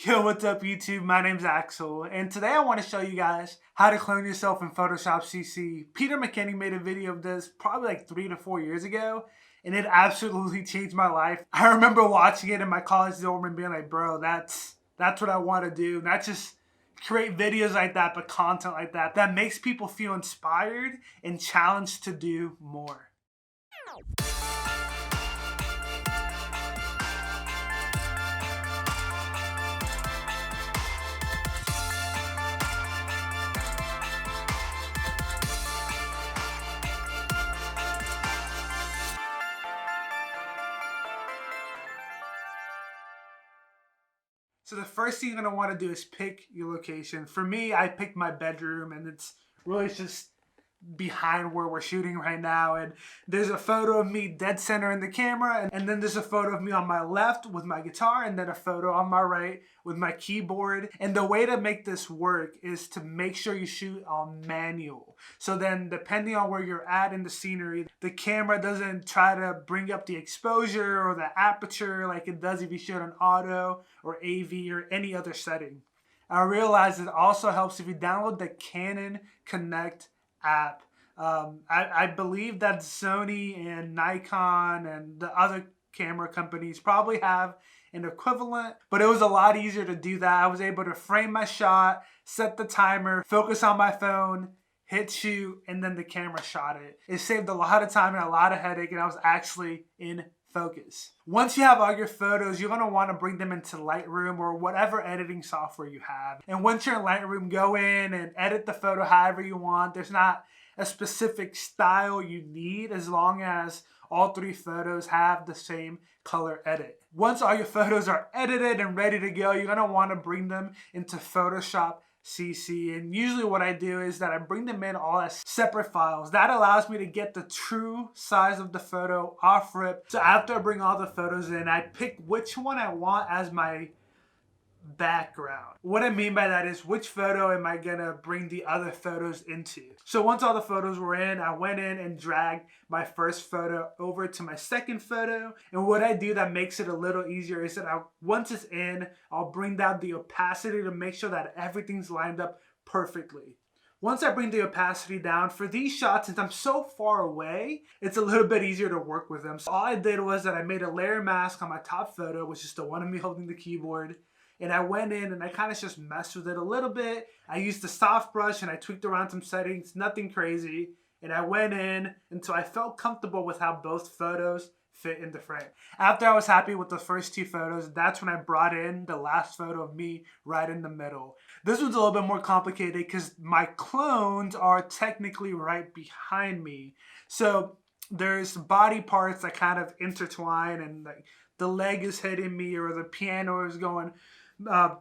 Yo, what's up YouTube? My name's Axel, and today I want to show you guys how to clone yourself in Photoshop CC. Peter McKinnon made a video of this probably like 3 to 4 years ago, and it absolutely changed my life. I remember watching it in my college dorm and being like, bro, that's what I want to do. Not just create videos like that, but content like that makes people feel inspired and challenged to do more. So the first thing you're going to want to do is pick your location. For me, I picked my bedroom, and it's really just behind where we're shooting right now. And there's a photo of me dead center in the camera, and then there's a photo of me on my left with my guitar, and then a photo on my right with my keyboard. And the way to make this work is to make sure you shoot on manual. So then depending on where you're at in the scenery, the camera doesn't try to bring up the exposure or the aperture like it does if you shoot on auto or AV or any other setting. I realized it also helps if you download the Canon Connect app. I believe that Sony and Nikon and the other camera companies probably have an equivalent, but it was a lot easier to do that. I was able to frame my shot, set the timer, focus on my phone, hit shoot, and then the camera shot it. It saved a lot of time and a lot of headache, and I was actually in focus. Once you have all your photos, you're going to want to bring them into Lightroom or whatever editing software you have. And once you're in Lightroom, go in and edit the photo however you want. There's not a specific style you need as long as all 3 photos have the same color edit. Once all your photos are edited and ready to go, you're going to want to bring them into Photoshop CC, and usually what I do is that I bring them in all as separate files. That allows me to get the true size of the photo off rip. So after I bring all the photos in, I pick which one I want as my background. What I mean by that is which photo am I gonna bring the other photos into. So once all the photos were in, I went in and dragged my first photo over to my second photo. And what I do that makes it a little easier is that once it's in, I'll bring down the opacity to make sure that everything's lined up perfectly. Once I bring the opacity down, for these shots, since I'm so far away, it's a little bit easier to work with them. So all I did was that I made a layer mask on my top photo, which is the one of me holding the keyboard. And I went in and I kind of just messed with it a little bit. I used the soft brush and I tweaked around some settings, nothing crazy. And I went in until I felt comfortable with how both photos fit in the frame. After I was happy with the first 2 photos, that's when I brought in the last photo of me right in the middle. This one's a little bit more complicated because my clones are technically right behind me. So there's body parts that kind of intertwine, and like the leg is hitting me or the piano is going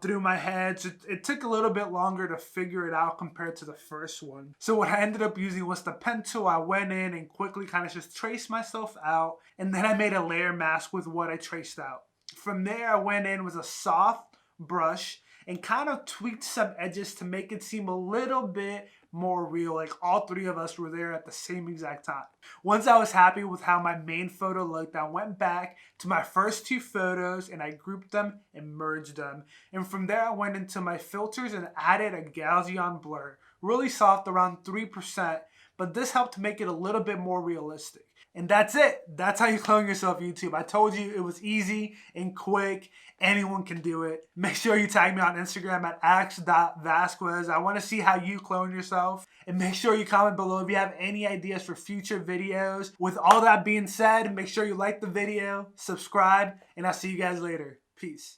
through my head. So it took a little bit longer to figure it out compared to the first one. So what I ended up using was the pen tool. I went in and quickly kind of just traced myself out, and then I made a layer mask with what I traced out. From there, I went in with a soft brush and kind of tweaked some edges to make it seem a little bit more real, like all 3 of us were there at the same exact time. Once I was happy with how my main photo looked, I went back to my first 2 photos and I grouped them and merged them. And from there I went into my filters and added a Gaussian blur, really soft, around 3%, but this helped make it a little bit more realistic. And that's it. That's how you clone yourself, YouTube. I told you it was easy and quick. Anyone can do it. Make sure you tag me on Instagram at ax.vasquez. I want to see how you clone yourself. And make sure you comment below if you have any ideas for future videos. With all that being said, make sure you like the video, subscribe, and I'll see you guys later. Peace.